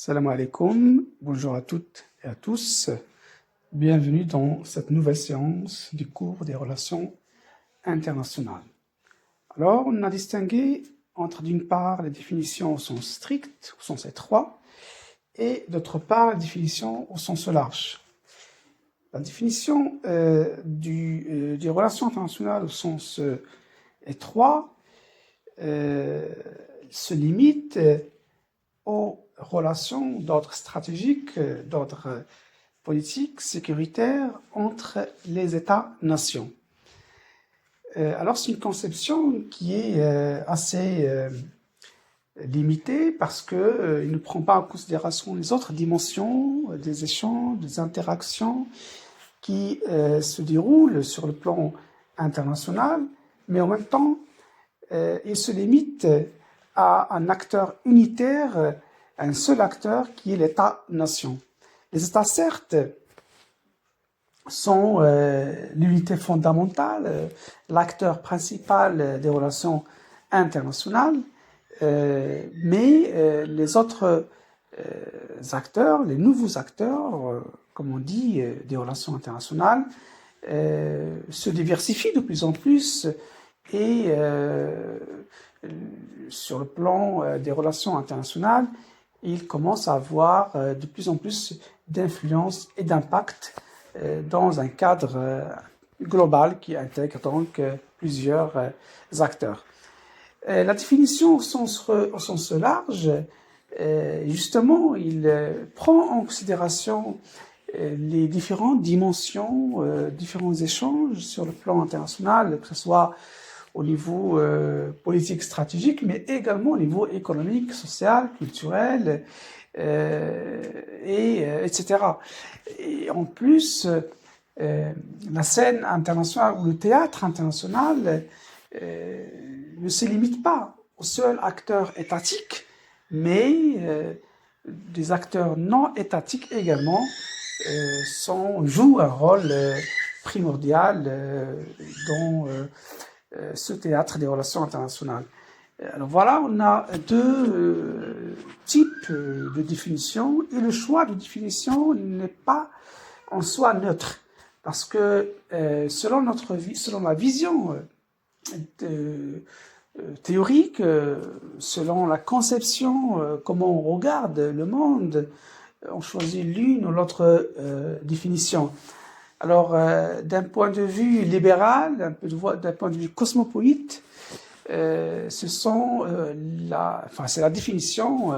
Salam alaikum, bonjour à toutes et à tous. Bienvenue dans cette nouvelle séance du cours des relations internationales. Alors, on a distingué entre d'une part les définitions au sens strict, au sens étroit, et d'autre part les définitions au sens large. La définition des relations internationales au sens étroit se limite aux relations d'ordre stratégique, d'ordre politique, sécuritaire entre les États-nations. Alors c'est une conception qui est assez limitée parce qu'il ne prend pas en considération les autres dimensions des échanges, des interactions qui se déroulent sur le plan international, mais en même temps, il se limite à un acteur unitaire, un seul acteur qui est l'État-nation. Les États, certes, sont l'unité fondamentale, l'acteur principal des relations internationales, mais les autres acteurs, les nouveaux acteurs, comme on dit, des relations internationales, se diversifient de plus en plus et sur le plan des relations internationales, ils commencent à avoir de plus en plus d'influence et d'impact dans un cadre global qui intègre donc plusieurs acteurs. La définition au sens large, justement, il prend en considération les différentes dimensions, différents échanges sur le plan international, que ce soit au niveau politique stratégique, mais également au niveau économique, social, culturel, etc. Et en plus, la scène internationale ou le théâtre international ne se limite pas aux seuls acteurs étatiques, mais des acteurs non étatiques également jouent un rôle primordial dans ce théâtre des relations internationales. Alors voilà, on a deux types de définitions et le choix de définition n'est pas en soi neutre parce que selon la vision théorique, selon la conception, comment on regarde le monde, on choisit l'une ou l'autre définition. Alors, d'un point de vue libéral, d'un point de vue cosmopolite, c'est la définition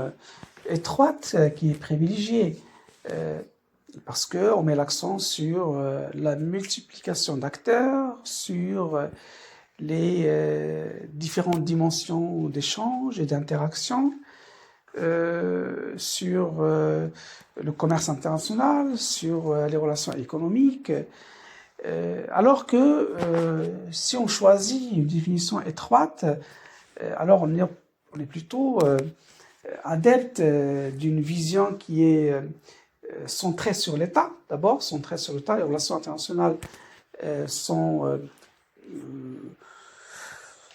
étroite qui est privilégiée parce que on met l'accent sur la multiplication d'acteurs, sur les différentes dimensions d'échange et d'interaction, sur le commerce international, sur les relations économiques, alors que si on choisit une définition étroite, alors on est plutôt adepte d'une vision qui est centrée sur l'État, d'abord, centrée sur l'État. Les relations internationales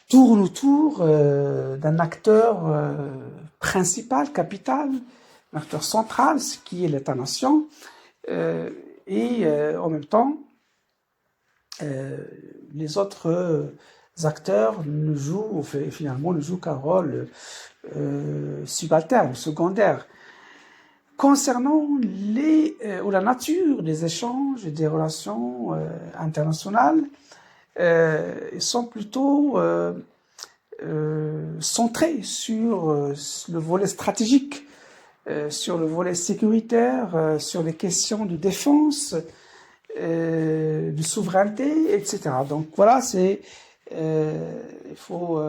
tournent autour d'un acteur principal, capital, un acteur central, ce qui est l'État-nation, et en même temps, les autres acteurs ne jouent qu'un rôle subalterne, secondaire. Concernant la nature des échanges et des relations internationales, ils sont plutôt centrés sur le volet stratégique, sur le volet sécuritaire, sur les questions de défense, de souveraineté, etc. Donc voilà, il faut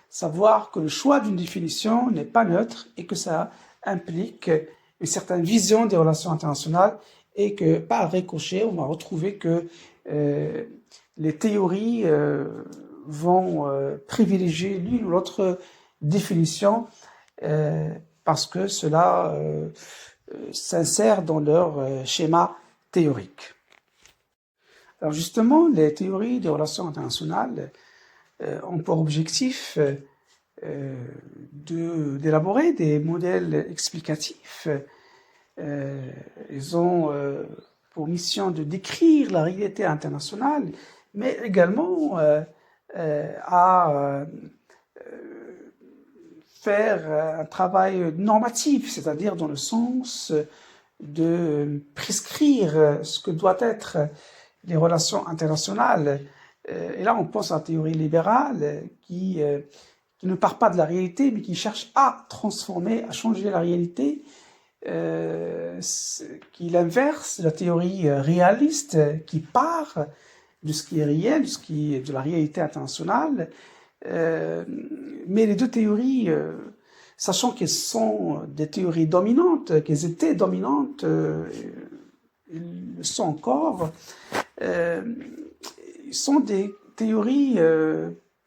savoir que le choix d'une définition n'est pas neutre et que ça implique une certaine vision des relations internationales et que par ricochet, on va retrouver que les théories vont privilégier l'une ou l'autre définition parce que cela s'insère dans leur schéma théorique. Alors justement, les théories des relations internationales ont pour objectif d'élaborer des modèles explicatifs. Ils ont pour mission de décrire la réalité internationale, mais également à faire un travail normatif, c'est-à-dire dans le sens de prescrire ce que doit être les relations internationales. Et là, on pense à la théorie libérale qui ne part pas de la réalité, mais qui cherche à transformer, à changer la réalité, qui l'inverse de la théorie réaliste, qui part de ce qui est réel, de la réalité internationale. Mais les deux théories, sachant qu'elles sont des théories dominantes, qu'elles étaient dominantes, elles le sont encore, sont des théories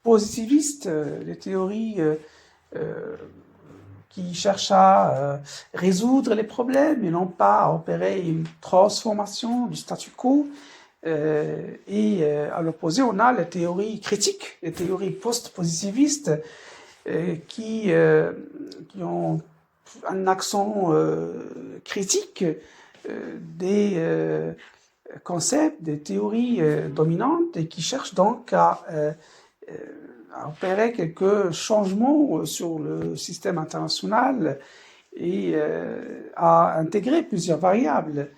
positivistes, des théories qui cherchent à résoudre les problèmes et non pas à opérer une transformation du statu quo. Et à l'opposé, on a les théories critiques, les théories post-positivistes qui ont un accent critique des concepts, des théories dominantes et qui cherchent donc à opérer quelques changements sur le système international et à intégrer plusieurs variables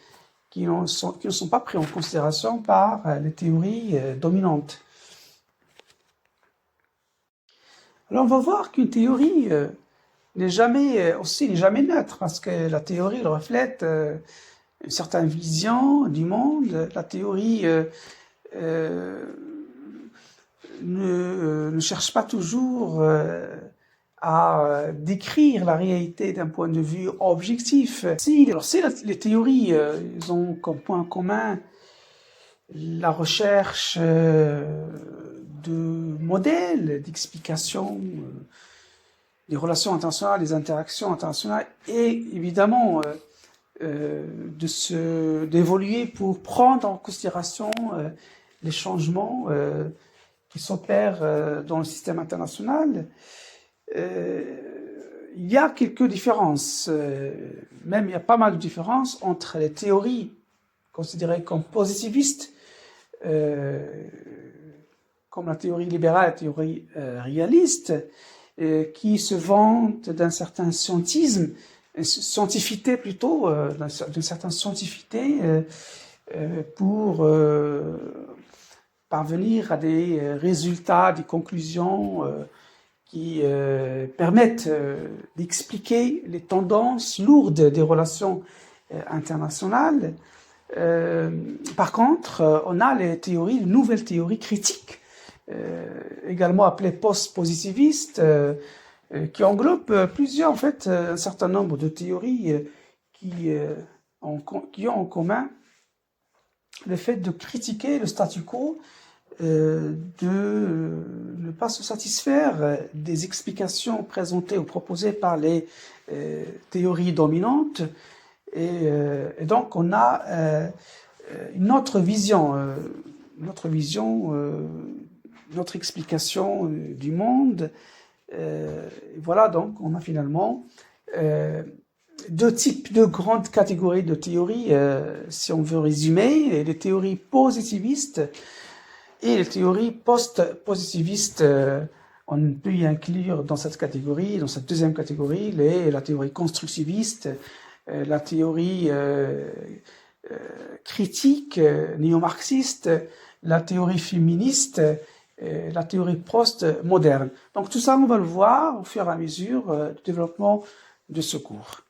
qui ne sont pas prises en considération par les théories dominantes. Alors on va voir qu'une théorie n'est jamais neutre, parce que la théorie elle reflète une certaine vision du monde. La théorie ne cherche pas toujours à décrire la réalité d'un point de vue objectif. Si les théories ils ont comme point commun la recherche de modèles d'explication des relations internationales, des interactions internationales, et évidemment d'évoluer pour prendre en considération les changements qui s'opèrent dans le système international. Il y a quelques différences, même il y a pas mal de différences entre les théories considérées comme positivistes, comme la théorie libérale et la théorie réaliste, qui se vantent d'un certain scientificité plutôt, d'une certaine scientificité pour parvenir à des résultats, des conclusions qui permettent d'expliquer les tendances lourdes des relations internationales. Par contre, on a les nouvelles théories critiques, également appelées post-positivistes, qui englobent un certain nombre de théories qui ont en commun le fait de critiquer le statu quo, de ne pas se satisfaire des explications présentées ou proposées par les théories dominantes. Et donc on a une autre vision, notre explication du monde. Voilà, donc on a finalement deux grandes catégories de théories, si on veut résumer, les théories positivistes et les théories post-positivistes. On peut y inclure dans cette deuxième catégorie, la théorie constructiviste, la théorie critique, néo-marxiste, la théorie féministe, la théorie post-moderne. Donc tout ça, on va le voir au fur et à mesure du développement de ce cours.